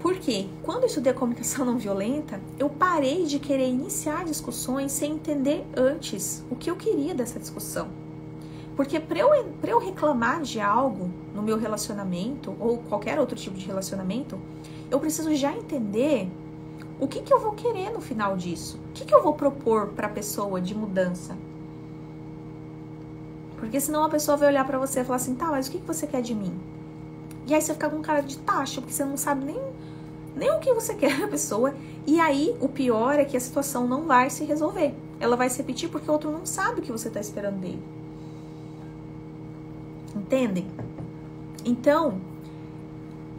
Por quê? Quando eu estudei a comunicação não violenta, eu parei de querer iniciar discussões sem entender antes o que eu queria dessa discussão. Porque para eu reclamar de algo no meu relacionamento, ou qualquer outro tipo de relacionamento, eu preciso já entender o que eu vou querer no final disso. O que eu vou propor para a pessoa de mudança. Porque senão a pessoa vai olhar para você e falar assim, tá, mas o que você quer de mim? E aí você fica com cara de taxa, porque você não sabe nem o que você quer da pessoa. E aí o pior é que a situação não vai se resolver. Ela vai se repetir porque o outro não sabe o que você está esperando dele. Entendem? Então,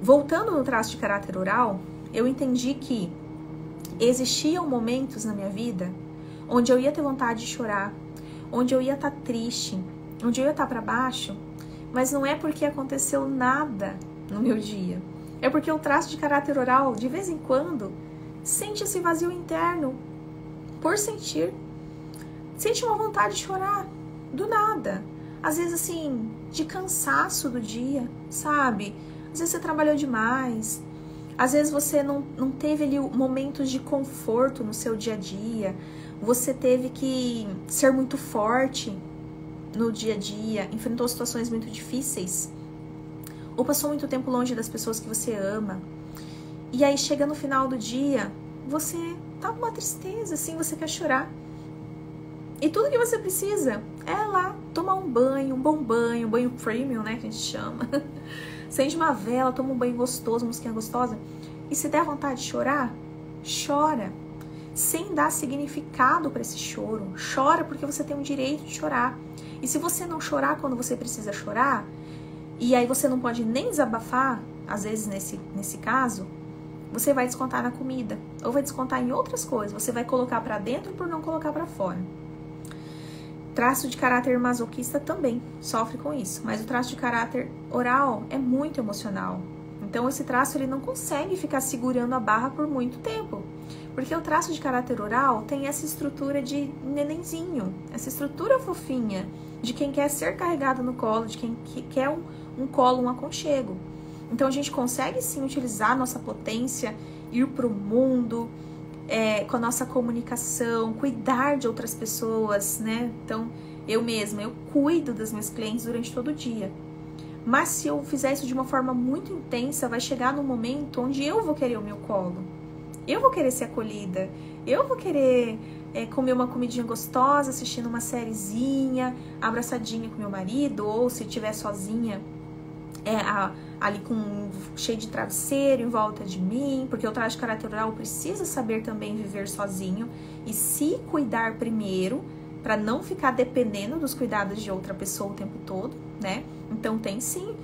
voltando no traço de caráter oral, eu entendi que existiam momentos na minha vida onde eu ia ter vontade de chorar, onde eu ia estar triste, onde eu ia estar para baixo, mas não é porque aconteceu nada no meu dia. É porque o traço de caráter oral, de vez em quando, sente esse vazio interno por sentir. Sente uma vontade de chorar, do nada. Às vezes, assim, de cansaço do dia, sabe? Às vezes você trabalhou demais. Às vezes você não teve ali momentos de conforto no seu dia a dia. Você teve que ser muito forte no dia a dia, enfrentou situações muito difíceis. Ou passou muito tempo longe das pessoas que você ama. E aí chega no final do dia, você tá com uma tristeza, assim, você quer chorar. E tudo que você precisa é lá tomar um bom banho, um banho premium, né, que a gente chama. Acende uma vela, toma um banho gostoso, musiquinha gostosa. E se der vontade de chorar, chora. Sem dar significado para esse choro. Chora porque você tem o direito de chorar. E se você não chorar quando você precisa chorar, e aí você não pode nem desabafar, às vezes nesse caso, você vai descontar na comida. Ou vai descontar em outras coisas. Você vai colocar para dentro por não colocar para fora. Traço de caráter masoquista também sofre com isso, mas o traço de caráter oral é muito emocional. Então esse traço ele não consegue ficar segurando a barra por muito tempo, porque o traço de caráter oral tem essa estrutura de nenenzinho, essa estrutura fofinha de quem quer ser carregado no colo, de quem quer um colo, um aconchego. Então a gente consegue sim utilizar a nossa potência, ir para o mundo, com a nossa comunicação, cuidar de outras pessoas, né? Então, eu mesma, eu cuido das minhas clientes durante todo o dia. Mas se eu fizer isso de uma forma muito intensa, vai chegar num momento onde eu vou querer o meu colo. Eu vou querer ser acolhida. Eu vou querer comer uma comidinha gostosa, assistindo uma sériezinha, abraçadinha com meu marido, ou se estiver sozinha, ali cheio de travesseiro em volta de mim, porque o traço de caráter oral precisa saber também viver sozinho e se cuidar primeiro, para não ficar dependendo dos cuidados de outra pessoa o tempo todo, né? Então tem sim.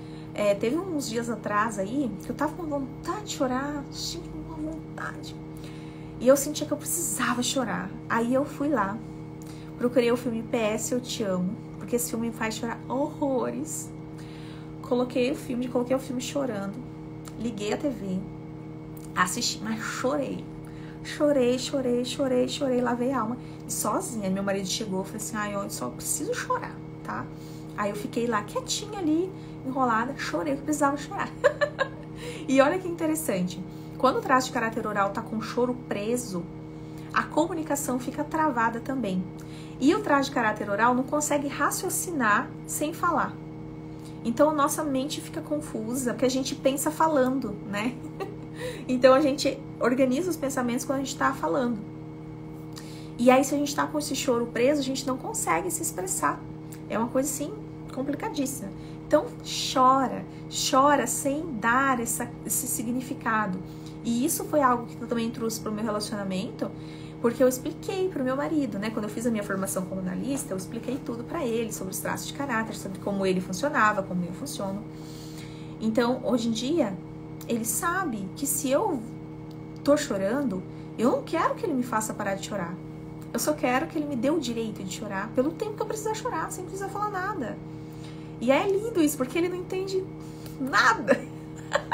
Teve uns dias atrás aí que eu tava com vontade de chorar, gente, uma vontade. E eu sentia que eu precisava chorar. Aí eu fui lá, procurei o filme PS Eu Te Amo, porque esse filme me faz chorar horrores. Coloquei o filme chorando, liguei a TV, assisti, mas chorei. Chorei, lavei a alma. E sozinha, meu marido chegou e falou assim, ai, eu só preciso chorar, tá? Aí eu fiquei lá quietinha ali, enrolada, chorei, que precisava chorar. E olha que interessante, quando o traço de caráter oral tá com o choro preso, a comunicação fica travada também. E o traço de caráter oral não consegue raciocinar sem falar. Então, nossa mente fica confusa, porque a gente pensa falando, né? Então, a gente organiza os pensamentos quando a gente tá falando. E aí, se a gente tá com esse choro preso, a gente não consegue se expressar. É uma coisa, assim, complicadíssima. Então, chora sem dar esse significado. E isso foi algo que eu também trouxe pro meu relacionamento, porque eu expliquei pro meu marido, né? Quando eu fiz a minha formação como analista, eu expliquei tudo pra ele sobre os traços de caráter, sobre como ele funcionava, como eu funciono. Então, hoje em dia, ele sabe que se eu tô chorando, eu não quero que ele me faça parar de chorar. Eu só quero que ele me dê o direito de chorar pelo tempo que eu precisar chorar, sem precisar falar nada. E é lindo isso, porque ele não entende nada.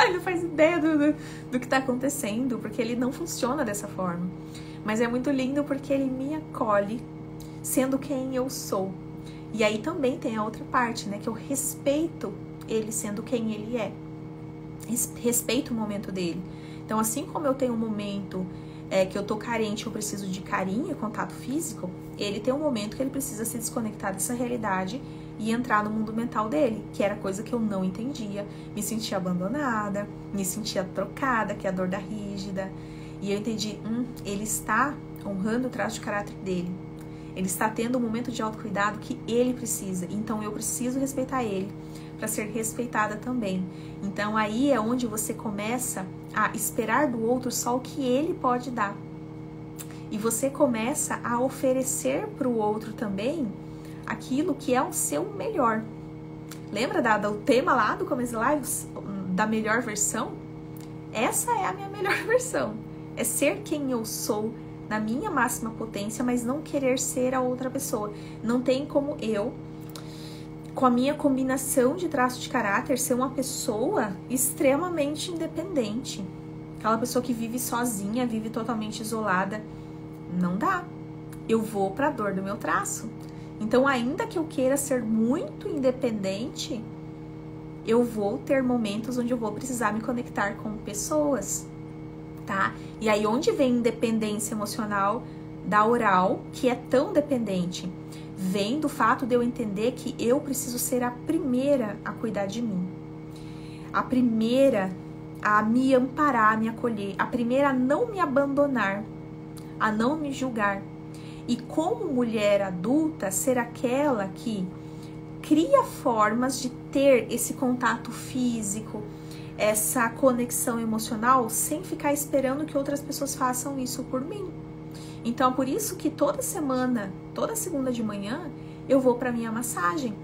Ele não faz ideia do que tá acontecendo, porque ele não funciona dessa forma. Mas é muito lindo porque ele me acolhe sendo quem eu sou. E aí também tem a outra parte, né? Que eu respeito ele sendo quem ele é. Respeito o momento dele. Então, assim como eu tenho um momento que eu tô carente, eu preciso de carinho e contato físico, ele tem um momento que ele precisa se desconectar dessa realidade e entrar no mundo mental dele, que era coisa que eu não entendia. Me sentia abandonada, me sentia trocada, que é a dor da rígida. E eu entendi, ele está honrando o traço de caráter dele. Ele está tendo um momento de autocuidado que ele precisa. Então eu preciso respeitar ele para ser respeitada também. Então aí é onde você começa a esperar do outro só o que ele pode dar. E você começa a oferecer para o outro também aquilo que é o seu melhor. Lembra do tema lá do começo da live, da melhor versão? Essa é a minha melhor versão. É ser quem eu sou na minha máxima potência, mas não querer ser a outra pessoa. Não tem como eu, com a minha combinação de traço de caráter, ser uma pessoa extremamente independente. Aquela pessoa que vive sozinha, vive totalmente isolada. Não dá. Eu vou para a dor do meu traço. Então, ainda que eu queira ser muito independente, eu vou ter momentos onde eu vou precisar me conectar com pessoas, tá? E aí, onde vem independência emocional da oral, que é tão dependente? Vem do fato de eu entender que eu preciso ser a primeira a cuidar de mim. A primeira a me amparar, a me acolher. A primeira a não me abandonar, a não me julgar. E como mulher adulta, ser aquela que cria formas de ter esse contato físico, essa conexão emocional, sem ficar esperando que outras pessoas façam isso por mim. Então, por isso que toda semana, toda segunda de manhã, eu vou para minha massagem.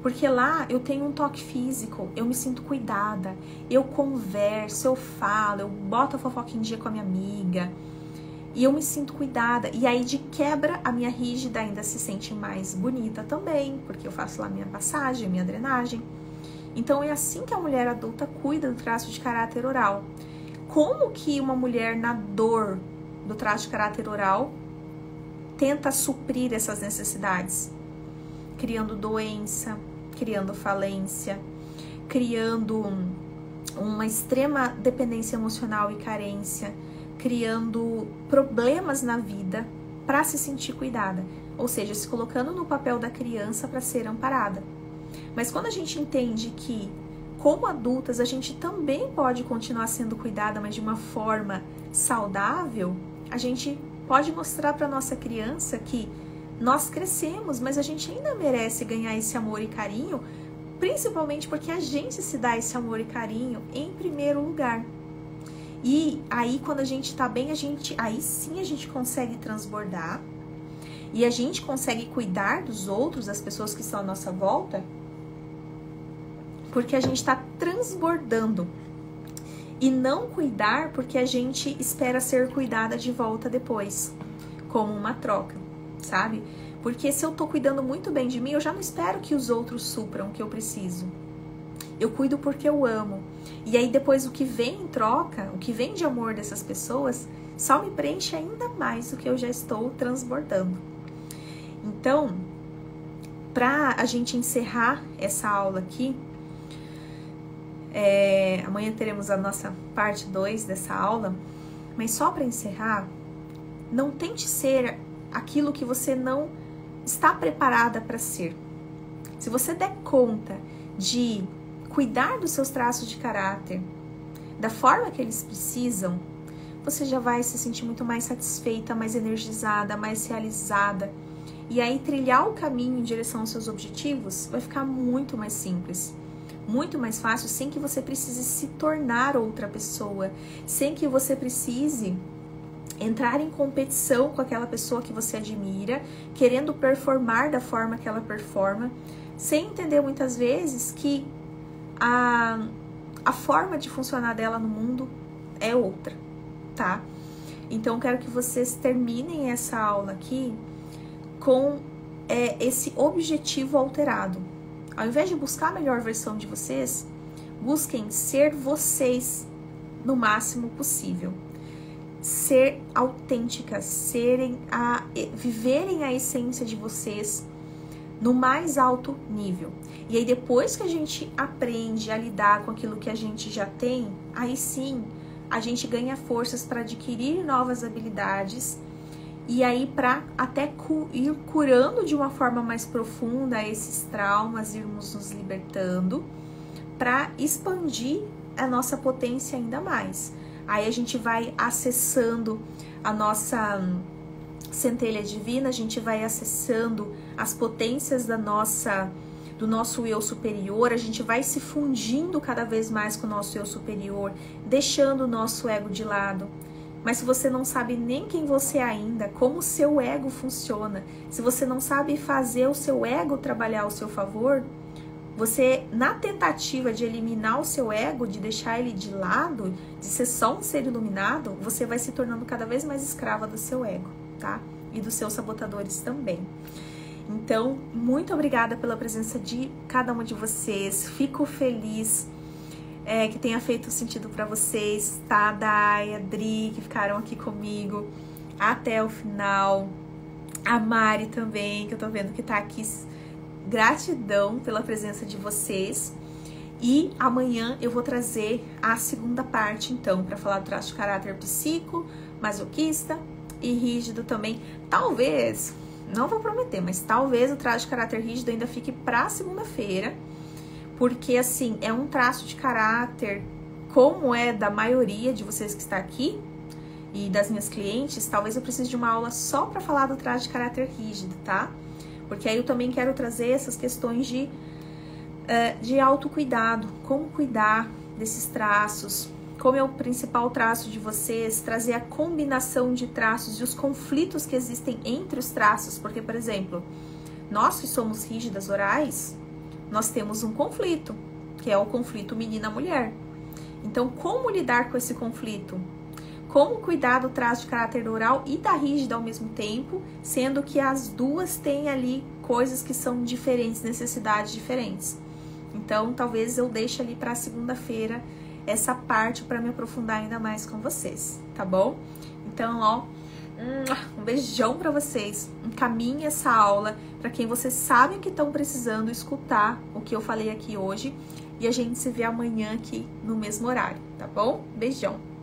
Porque lá eu tenho um toque físico, eu me sinto cuidada, eu converso, eu falo, eu boto a fofoca em dia com a minha amiga. E eu me sinto cuidada. E aí, de quebra, a minha rígida ainda se sente mais bonita também, porque eu faço lá minha massagem, minha drenagem. Então, é assim que a mulher adulta cuida do traço de caráter oral. Como que uma mulher na dor do traço de caráter oral tenta suprir essas necessidades? Criando doença, criando falência, criando uma extrema dependência emocional e carência, criando problemas na vida para se sentir cuidada, ou seja, se colocando no papel da criança para ser amparada. Mas quando a gente entende que, como adultas, a gente também pode continuar sendo cuidada, mas de uma forma saudável, a gente pode mostrar para nossa criança que nós crescemos, mas a gente ainda merece ganhar esse amor e carinho, principalmente porque a gente se dá esse amor e carinho em primeiro lugar. E aí, quando a gente tá bem, aí sim a gente consegue transbordar e a gente consegue cuidar dos outros, das pessoas que estão à nossa volta, porque a gente tá transbordando. E não cuidar porque a gente espera ser cuidada de volta depois, como uma troca, sabe? Porque se eu tô cuidando muito bem de mim, eu já não espero que os outros supram o que eu preciso. Eu cuido porque eu amo. E aí depois o que vem em troca, o que vem de amor dessas pessoas, só me preenche ainda mais do que eu já estou transbordando. Então, para a gente encerrar essa aula aqui, amanhã teremos a nossa parte 2 dessa aula, mas só para encerrar, não tente ser aquilo que você não está preparada para ser. Se você der conta de cuidar dos seus traços de caráter da forma que eles precisam, você já vai se sentir muito mais satisfeita, mais energizada, mais realizada. E aí trilhar o caminho em direção aos seus objetivos vai ficar muito mais simples, muito mais fácil, sem que você precise se tornar outra pessoa, sem que você precise entrar em competição com aquela pessoa que você admira, querendo performar da forma que ela performa, sem entender muitas vezes que a forma de funcionar dela no mundo é outra, tá? Então, quero que vocês terminem essa aula aqui com esse objetivo alterado. Ao invés de buscar a melhor versão de vocês, busquem ser vocês no máximo possível. Ser autênticas, viverem a essência de vocês no mais alto nível. E aí depois que a gente aprende a lidar com aquilo que a gente já tem, aí sim a gente ganha forças para adquirir novas habilidades e aí para até ir curando de uma forma mais profunda esses traumas, irmos nos libertando para expandir a nossa potência ainda mais. Aí a gente vai acessando a nossa centelha divina, a gente vai acessando as potências do nosso eu superior, a gente vai se fundindo cada vez mais com o nosso eu superior, deixando o nosso ego de lado. Mas se você não sabe nem quem você é ainda, como o seu ego funciona, se você não sabe fazer o seu ego trabalhar ao seu favor, você, na tentativa de eliminar o seu ego, de deixar ele de lado, de ser só um ser iluminado, você vai se tornando cada vez mais escrava do seu ego, tá? E dos seus sabotadores também. Então, muito obrigada pela presença de cada uma de vocês. Fico feliz que tenha feito sentido para vocês, tá? Dai, a Dri, que ficaram aqui comigo até o final. A Mari também, que eu tô vendo que tá aqui. Gratidão pela presença de vocês. E amanhã eu vou trazer a segunda parte, então, para falar do traço de caráter psico, masoquista e rígido também. Talvez, não vou prometer, mas talvez o traço de caráter rígido ainda fique para segunda-feira, porque assim, é um traço de caráter, como é da maioria de vocês que está aqui e das minhas clientes, talvez eu precise de uma aula só para falar do traço de caráter rígido, tá? Porque aí eu também quero trazer essas questões de autocuidado, como cuidar desses traços, como é o principal traço de vocês, trazer a combinação de traços e os conflitos que existem entre os traços, porque, por exemplo, nós que somos rígidas orais, nós temos um conflito, que é o conflito menina-mulher. Então, como lidar com esse conflito? Como cuidar do traço de caráter oral e da rígida ao mesmo tempo, sendo que as duas têm ali coisas que são diferentes, necessidades diferentes. Então, talvez eu deixe ali para segunda-feira essa parte para me aprofundar ainda mais com vocês, tá bom? Então, ó, um beijão para vocês. Encaminhe essa aula para quem vocês sabem que estão precisando escutar o que eu falei aqui hoje. E a gente se vê amanhã aqui no mesmo horário, tá bom? Beijão!